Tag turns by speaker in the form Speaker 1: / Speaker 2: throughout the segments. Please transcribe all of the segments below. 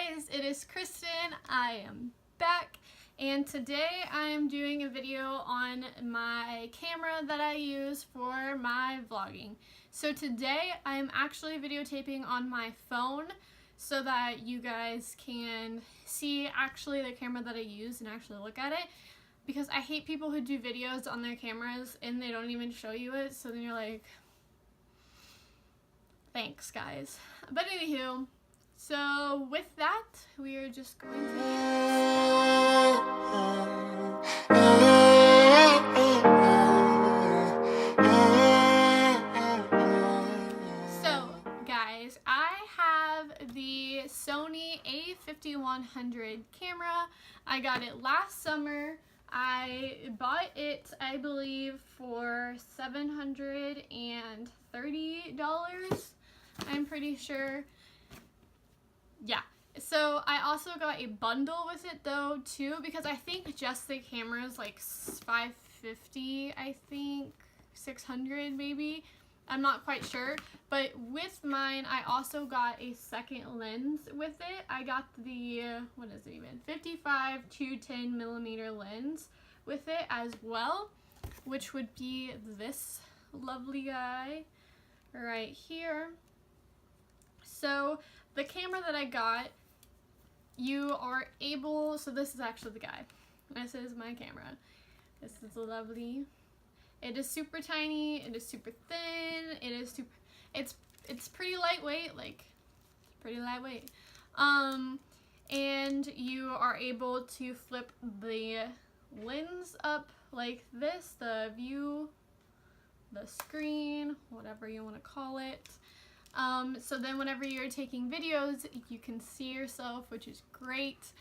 Speaker 1: guys, it is Kristen. I am back, and today I am doing a video on my camera that I use for my vlogging. So today I am actually videotaping on my phone so that you guys can see actually the camera that I use and actually look at it, because I hate people who do videos on their cameras and they don't even show you it, so then you're like, thanks guys. But anywho, so with that, we are just going to So guys, I have the Sony A5100 camera. I got it last summer. I bought it, I believe, for $730, I'm pretty sure. Yeah, so I also got a bundle with it though too, because I think just the camera is like $550, I think $600 maybe, I'm not quite sure. But with mine I also got a second lens with it. I got the what is it even, 55 to 10 millimeter lens with it as well, which would be this lovely guy right here. So the camera that I got, you are able, so this is actually the guy. This is my camera. This is lovely. It is super tiny, it is super thin, it is super, it's pretty lightweight, like pretty lightweight. And you are able to flip the lens up like this, the view, the screen, whatever you want to call it. So then whenever you're taking videos, you can see yourself, which is great.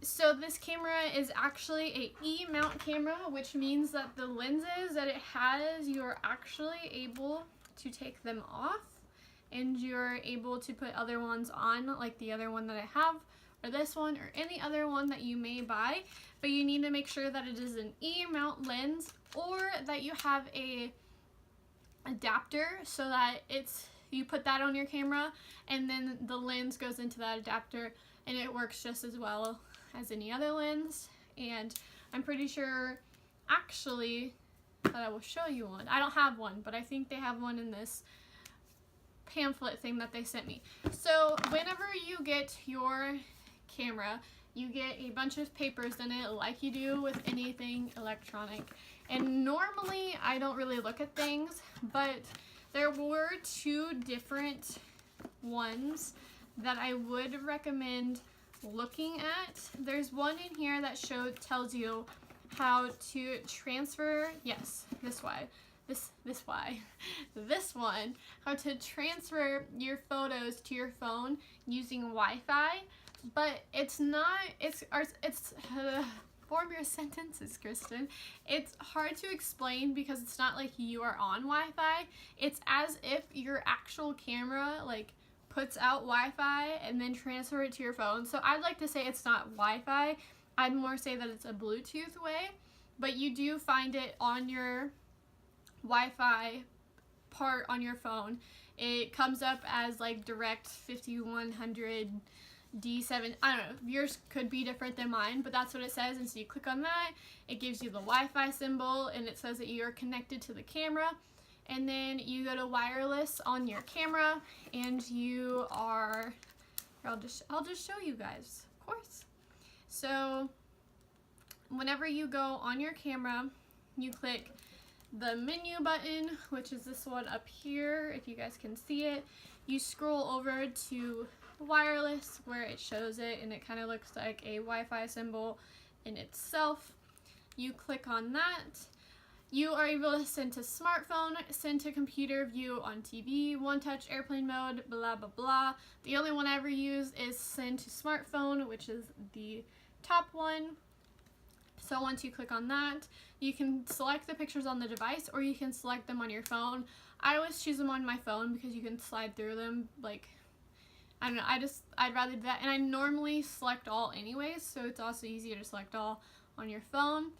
Speaker 1: So this camera is actually a E-mount camera, which means that the lenses that it has, you're actually able to take them off, and you're able to put other ones on, like the other one that I have, or this one, or any other one that you may buy. But you need to make sure that it is an E-mount lens, or that you have a adapter so that you put that on your camera and then the lens goes into that adapter and it works just as well as any other lens. And I'm pretty sure actually that I will show you one. I don't have one, but I think they have one in this pamphlet thing that they sent me. So whenever you get your camera, you get a bunch of papers in it like you do with anything electronic. And normally I don't really look at things, but there were two different ones that I would recommend looking at. There's one in here that tells you how to transfer, yes, this one, how to transfer your photos to your phone using Wi-Fi. But it's not, form your sentences, Kristen. It's hard to explain because it's not like you are on Wi-Fi. It's as if your actual camera like puts out Wi-Fi and then transfer it to your phone. So I'd like to say it's not Wi-Fi. I'd more say that it's a Bluetooth way, but you do find it on your Wi-Fi part on your phone. It comes up as like direct 5100 D7, I don't know, yours could be different than mine, but that's what it says. And so you click on that, it gives you the Wi-Fi symbol, and it says that you're connected to the camera. And then you go to wireless on your camera, and you are, I'll just show you guys, of course. So whenever you go on your camera, you click the menu button, which is this one up here, if you guys can see it. You scroll over to wireless where it shows it, and it kind of looks like a Wi-Fi symbol in itself. You click on that. You are able to send to smartphone, send to computer, view on TV, one touch, airplane mode, blah blah blah. The only one I ever use is send to smartphone, which is the top one. So once you click on that, you can select the pictures on the device, or you can select them on your phone. I always choose them on my phone because you can slide through them, like, I don't know, I'd rather do that. And I normally select all anyways, so it's also easier to select all on your phone.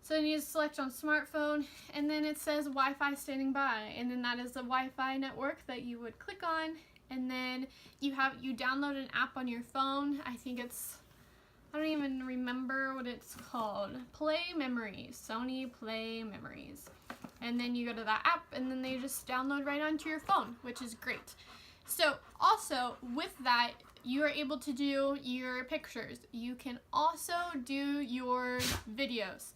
Speaker 1: So then you select on smartphone, and then it says Wi-Fi standing by, and then that is the Wi-Fi network that you would click on, and then you download an app on your phone. I think it's, I don't even remember what it's called. Play Memories, Sony Play Memories. And then you go to that app and then they just download right onto your phone, which is great. So also with that, you are able to do your pictures. You can also do your videos.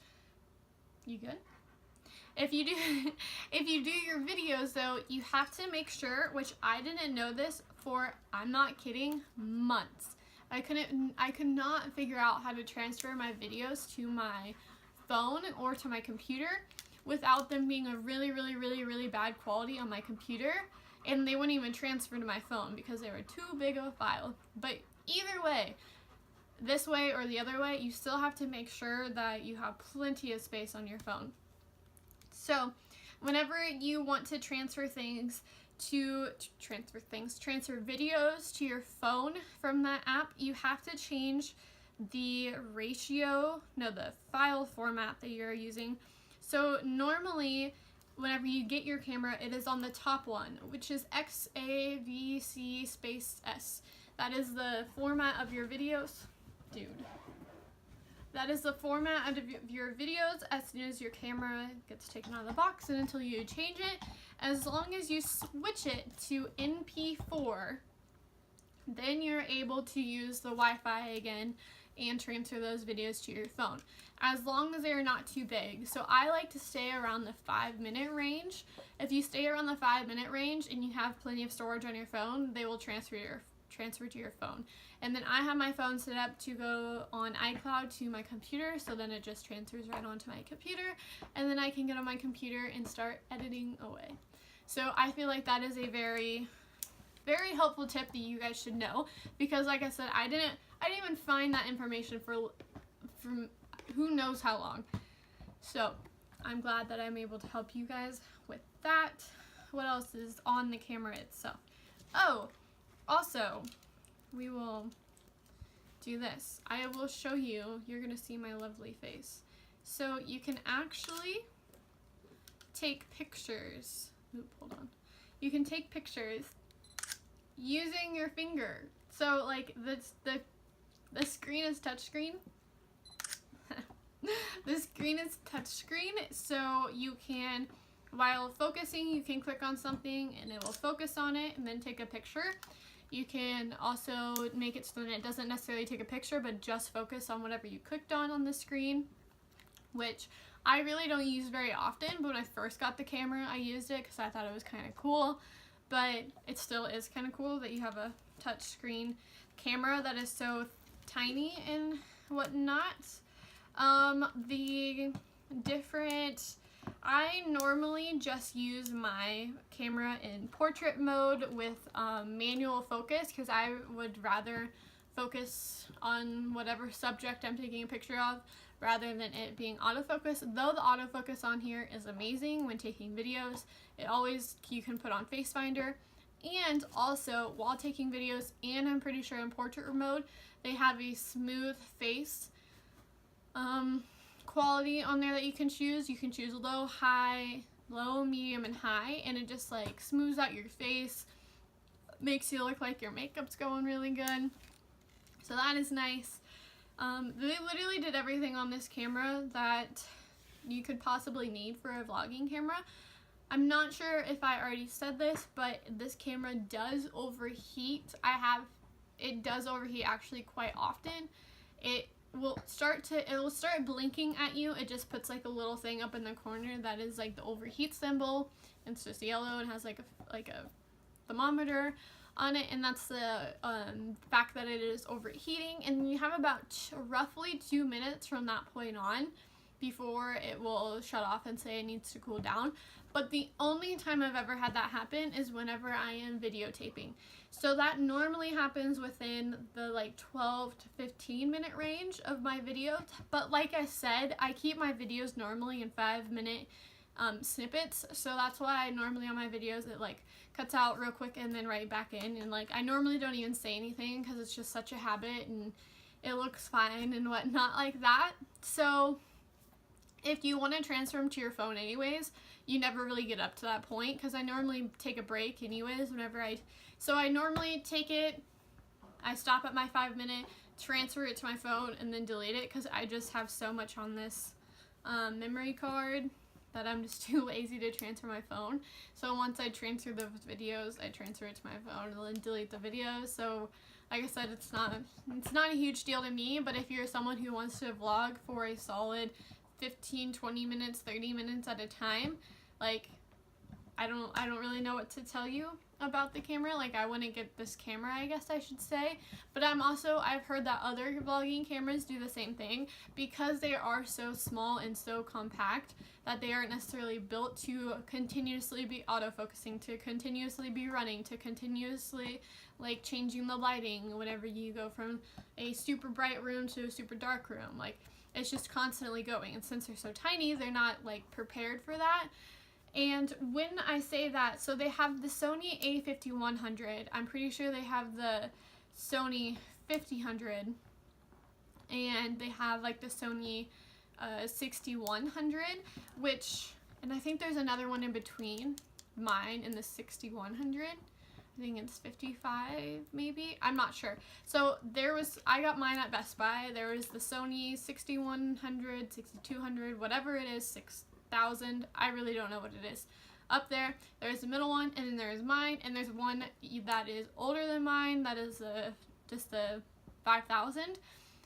Speaker 1: You good? If you do your videos though, you have to make sure, which I didn't know this for, I'm not kidding, months. I could not figure out how to transfer my videos to my phone or to my computer without them being a really, really, really, really bad quality on my computer, and they wouldn't even transfer to my phone because they were too big of a file. But either way, this way or the other way, you still have to make sure that you have plenty of space on your phone. So whenever you want to transfer videos to your phone from that app, you have to change the file format that you're using. So normally, whenever you get your camera, it is on the top one, which is XAVC space S. That is the format of your videos. Dude. That is the format of your videos as soon as your camera gets taken out of the box and until you change it. As long as you switch it to MP4, then you're able to use the Wi-Fi again and transfer those videos to your phone, as long as they're not too big. So I like to stay around the 5-minute range. If you stay around the 5-minute range and you have plenty of storage on your phone, they will transfer to your phone. And then I have my phone set up to go on iCloud to my computer, so then it just transfers right onto my computer, and then I can get on my computer and start editing away. So I feel like that is a very, very helpful tip that you guys should know, because like I said, I didn't even find that information from who knows how long. So I'm glad that I'm able to help you guys with that. What else is on the camera itself? Oh, also, we will do this. I will show you. You're going to see my lovely face. So you can actually take pictures. Oop, hold on. You can take pictures using your finger. So like the screen is touchscreen. The screen is touchscreen, so you can, while focusing, you can click on something and it will focus on it and then take a picture. You can also make it so that it doesn't necessarily take a picture, but just focus on whatever you clicked on the screen, which I really don't use very often, but when I first got the camera, I used it because I thought it was kind of cool. But it still is kind of cool that you have a touch screen camera that is so tiny and whatnot. I normally just use my camera in portrait mode with manual focus, because I would rather focus on whatever subject I'm taking a picture of rather than it being autofocus. Though the autofocus on here is amazing when taking videos, you can put on Face Finder. And also, while taking videos, and I'm pretty sure in portrait mode, they have a smooth face quality on there that you can choose. You can choose low, medium, and high, and it just like smooths out your face, makes you look like your makeup's going really good. So that is nice. They literally did everything on this camera that you could possibly need for a vlogging camera. I'm not sure if I already said this, but this camera does overheat. It does overheat actually quite often. It will start blinking at you. It just puts like a little thing up in the corner that is like the overheat symbol. It's just yellow and has like a thermometer on it, and that's the fact that it is overheating. And you have about roughly 2 minutes from that point on before it will shut off and say it needs to cool down. But the only time I've ever had that happen is whenever I am videotaping. So that normally happens within the like 12 to 15 minute range of my videos. But like I said, I keep my videos normally in 5-minute snippets. So that's why normally on my videos it like cuts out real quick and then right back in. And like I normally don't even say anything because it's just such a habit and it looks fine and whatnot like that. So if you want to transfer them to your phone anyways, you never really get up to that point, because I normally take a break anyways whenever I So I normally take it, I stop at my 5-minute, transfer it to my phone, and then delete it because I just have so much on this memory card that I'm just too lazy to transfer my phone. So once I transfer those videos, I transfer it to my phone and then delete the videos. So like I said, it's not a huge deal to me, but if you're someone who wants to vlog for a solid 15, 20 minutes, 30 minutes at a time, like I don't really know what to tell you about the camera. Like, I wouldn't get this camera, I guess I should say. But I've heard that other vlogging cameras do the same thing, because they are so small and so compact that they aren't necessarily built to continuously be autofocusing, to continuously be running, to continuously like changing the lighting whenever you go from a super bright room to a super dark room. Like, it's just constantly going, and since they're so tiny, they're not like prepared for that. And when I say that, so they have the Sony A5100, I'm pretty sure they have the Sony 5000, and they have like the Sony 6100, and I think there's another one in between mine and the 6100. I think it's 55 maybe, I'm not sure. So I got mine at Best Buy. There was the Sony 6100, 6200, whatever it is, 6000, I really don't know what it is. Up there's the middle one, and then there's mine, and there's one that is older than mine, that is just the 5000.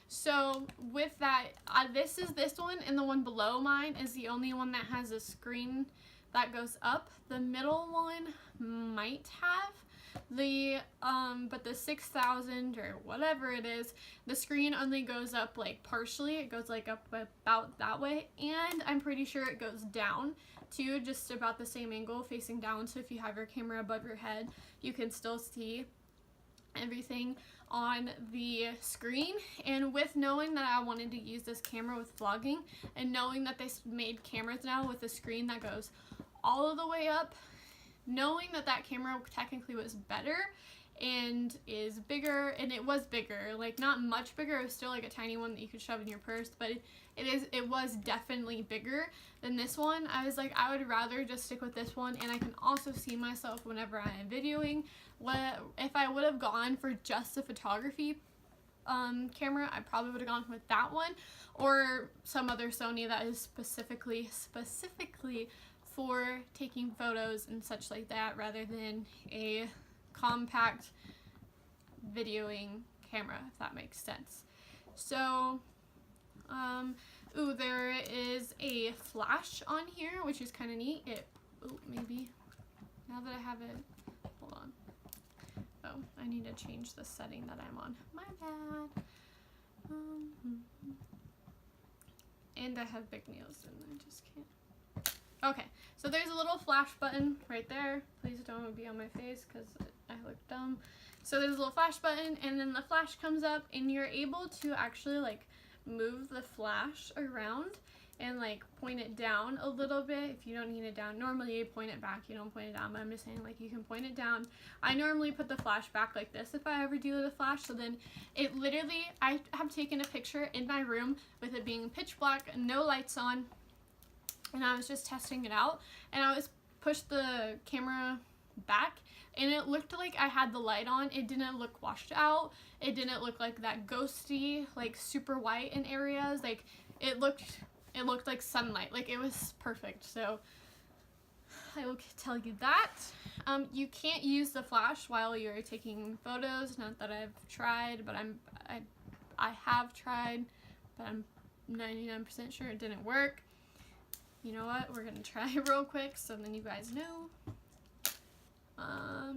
Speaker 1: So with that, this one, and the one below mine is the only one that has a screen that goes up. The middle one might have but the 6000 or whatever it is, the screen only goes up like partially. It goes like up about that way, and I'm pretty sure it goes down too, just about the same angle, facing down. So if you have your camera above your head, you can still see everything on the screen. And with knowing that I wanted to use this camera with vlogging, and knowing that they made cameras now with a screen that goes all of the way up, knowing that that camera technically was better and is bigger, and it was bigger, like not much bigger, it was still like a tiny one that you could shove in your purse, but it was definitely bigger than this one. I was like, I would rather just stick with this one, and I can also see myself whenever I am videoing. If I would have gone for just a photography camera, I probably would have gone with that one, or some other Sony that is specifically for taking photos and such like that, rather than a compact videoing camera, if that makes sense. So, there is a flash on here, which is kind of neat. Maybe, now that I have it, hold on. Oh, I need to change the setting that I'm on. My bad. And I have big nails, and I just can't. Okay, so there's a little flash button right there. Please don't be on my face because I look dumb. So there's a little flash button, and then the flash comes up, and you're able to actually like move the flash around and like point it down a little bit if you don't need it down. Normally you point it back, you don't point it down, but I'm just saying like you can point it down. I normally put the flash back like this if I ever do the flash, so then it literally, I have taken a picture in my room with it being pitch black, no lights on, and I was just testing it out, and I was pushed the camera back, and it looked like I had the light on. It didn't look washed out. It didn't look like that ghosty, like super white in areas. Like it looked like sunlight. Like it was perfect. So I will tell you that. You can't use the flash while you're taking photos. Not that I've tried, but I have tried, but I'm 99% sure it didn't work. You know what? We're gonna try it real quick so then you guys know.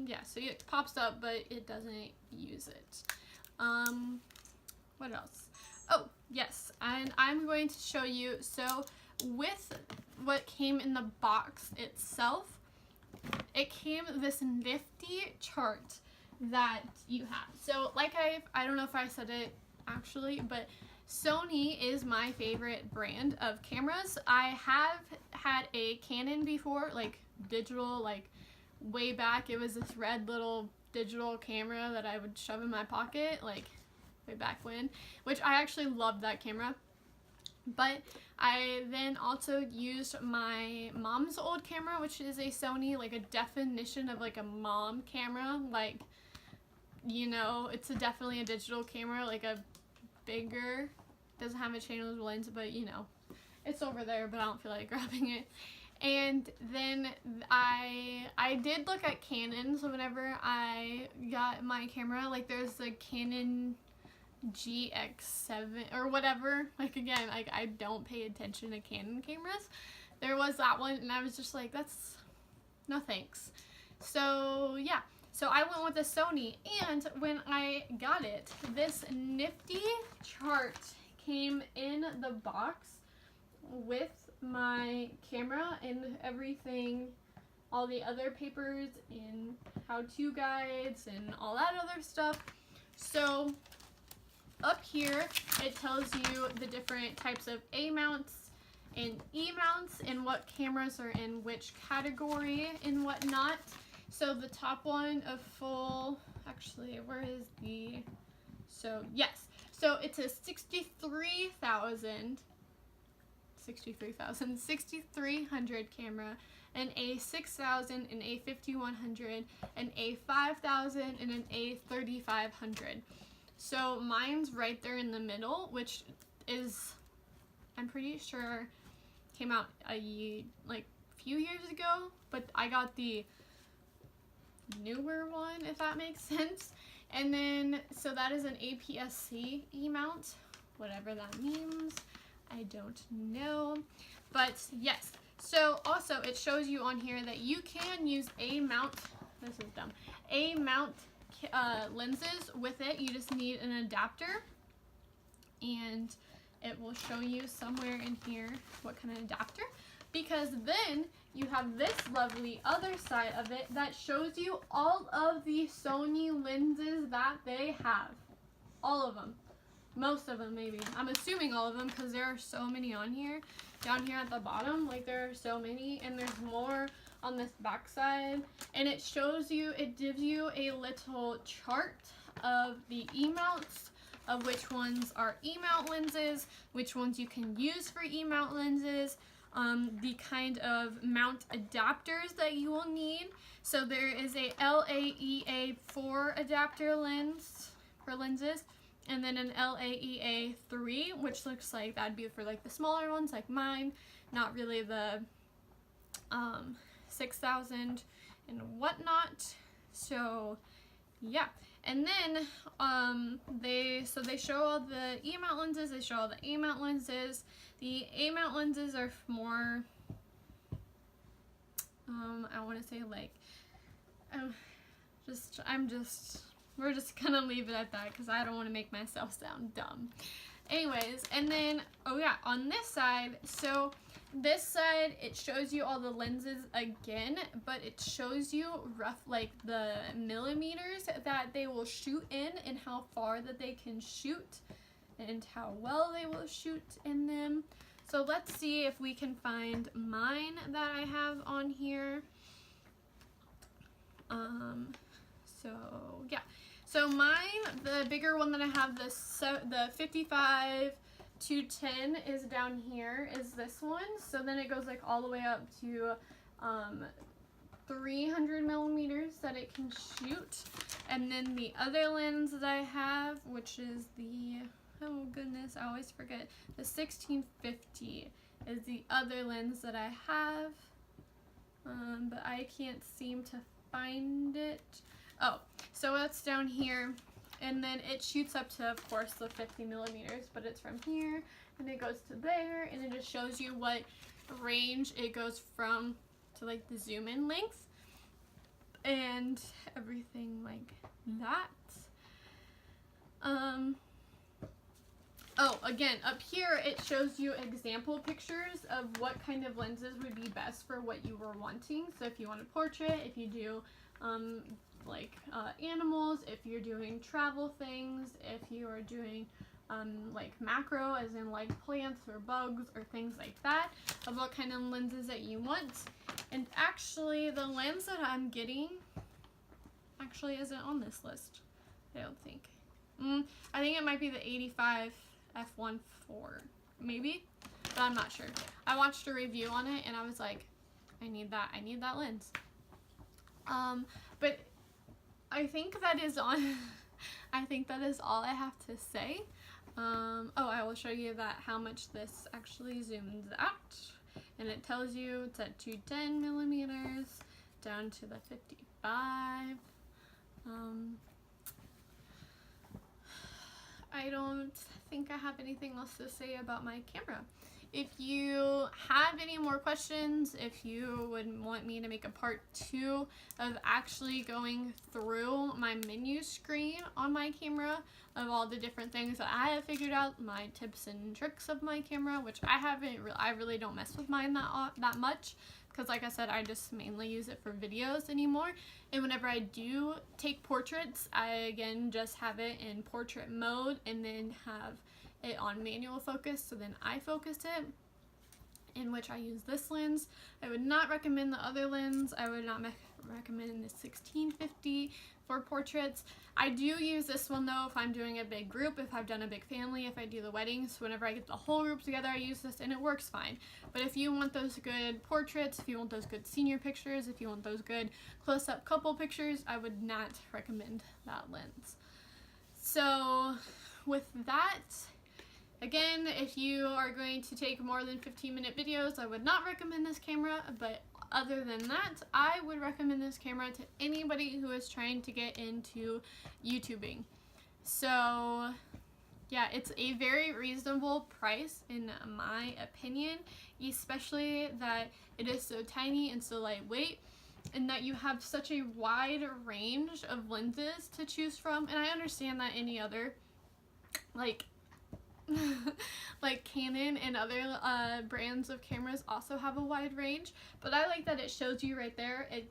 Speaker 1: Yeah, so it pops up, but it doesn't use it. What else? Oh, yes, and I'm going to show you, so with what came in the box itself, it came this nifty chart that you have. So like I don't know if I said it actually, but Sony is my favorite brand of cameras. I have had a Canon before, like digital, like way back. It was this red little digital camera that I would shove in my pocket, like way back when, which I actually loved that camera. But I then also used my mom's old camera, which is a Sony, like a definition of like a mom camera, like you know, it's definitely a digital camera, like a bigger, doesn't have a channel lens, but you know, it's over there, but I don't feel like grabbing it. And then I did look at Canon, so whenever I got my camera, like there's the Canon GX7 or whatever, like again, like I don't pay attention to Canon cameras. There was that one, and I was just like, that's, no thanks. So yeah, so I went with the Sony, and when I got it, this nifty chart came in the box with my camera and everything, all the other papers and how-to guides and all that other stuff. So up here it tells you the different types of A mounts and E mounts and what cameras are in which category and whatnot. So the top one, a full, actually, where is the, so yes, so it's a 6300 camera, an A6000, an A5100, an A5000, and an A3500. So mine's right there in the middle, which is, I'm pretty sure, came out like few years ago, but I got the newer one, if that makes sense. And then, so that is an APS-C E-mount, whatever that means, I don't know. But yes, so also it shows you on here that you can use A-mount, this is dumb, A-mount lenses with it. You just need an adapter, and it will show you somewhere in here what kind of adapter, because then you have this lovely other side of it that shows you all of the Sony lenses that they have. All of them. Most of them, maybe. I'm assuming all of them, because there are so many on here. Down here at the bottom, like there are so many, and there's more on this back side. And it shows you, it gives you a little chart of the E-mounts, of which ones are E-mount lenses, which ones you can use for E-mount lenses, the kind of mount adapters that you will need. So there is a LAEA4 adapter lens for lenses, and then an LAEA3, which looks like that'd be for like the smaller ones like mine, not really the 6000 and whatnot. So yeah, and then they show all the E-mount lenses, they show all the A-mount lenses. The A-mount lenses are more, I want to say like, we're just gonna leave it at that because I don't want to make myself sound dumb. Anyways, and then, oh yeah, on this side, so this side, it shows you all the lenses again, but it shows you rough, like the millimeters that they will shoot in and how far that they can shoot and how well they will shoot in them. So let's see if we can find mine that I have on here. So yeah, so mine, the bigger one that I have, the 55 to 10 is down here, is this one. So then it goes like all the way up to 300 millimeters that it can shoot. And then the other lens that I have, which is the, oh goodness, I always forget, the 1650 is the other lens that I have, but I can't seem to find it. Oh, so it's down here, and then it shoots up to, of course, the 50 millimeters, but it's from here, and it goes to there, and it just shows you what range it goes from to, like, the zoom in length, and everything like that. Oh, again, up here it shows you example pictures of what kind of lenses would be best for what you were wanting. So if you want a portrait, if you do animals, if you're doing travel things, if you are doing like macro, as in like plants or bugs or things like that, of what kind of lenses that you want. And actually the lens that I'm getting actually isn't on this list, I don't think. I think it might be the 85 f1.4, maybe, but I'm not sure. I watched a review on it and I was like, I need that lens. But I think that is on. I think that is all I have to say. Oh, I will show you that how much this actually zooms out, and it tells you it's at 210 millimeters down to the 55. I don't think I have anything else to say about my camera. If you have any more questions, if you would want me to make a part 2 of actually going through my menu screen on my camera of all the different things that I have figured out, my tips and tricks of my camera, which I really don't mess with mine that much, because like I said, I just mainly use it for videos anymore. And whenever I do take portraits, I again just have it in portrait mode and then have it on manual focus, so then I focus it, in which I use this lens. I would not recommend the other lens. I would not recommend the 1650 for portraits. I do use this one though if I'm doing a big group, if I've done a big family, if I do the weddings. Whenever I get the whole group together, I use this and it works fine. But if you want those good portraits, if you want those good senior pictures, if you want those good close-up couple pictures, I would not recommend that lens. So with that, again, if you are going to take more than 15-minute videos, I would not recommend this camera, but other than that, I would recommend this camera to anybody who is trying to get into YouTubing. So yeah, it's a very reasonable price in my opinion, especially that it is so tiny and so lightweight, and that you have such a wide range of lenses to choose from. And I understand that any other, like Canon and other brands of cameras also have a wide range, but I like that it shows you right there. It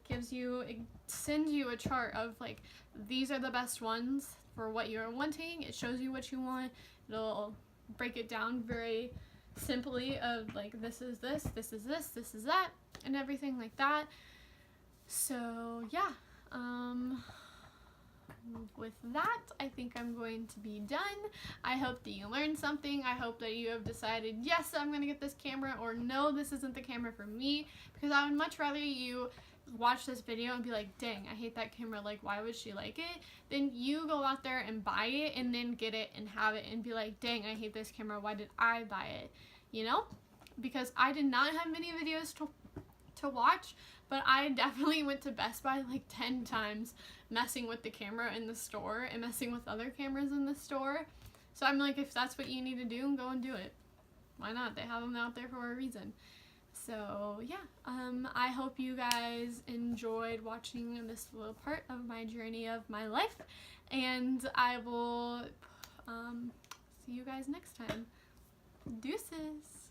Speaker 1: sends you a chart of like, these are the best ones for what you're wanting. It shows you what you want. It'll break it down very simply of like, this is this, this is this, this is that, and everything like that. So yeah, with that, I think I'm going to be done. I hope that you learned something. I hope that you have decided, yes, I'm going to get this camera, or no, this isn't the camera for me, because I would much rather you watch this video and be like, dang, I hate that camera, like, why would she like it? Then you go out there and buy it and then get it and have it and be like, dang, I hate this camera, why did I buy it? You know? Because I did not have many videos to watch, but I definitely went to Best Buy like 10 times messing with the camera in the store and messing with other cameras in the store. So I'm like, if that's what you need to do, go and do it. Why not? They have them out there for a reason. So yeah, I hope you guys enjoyed watching this little part of my journey of my life, and I will see you guys next time. Deuces!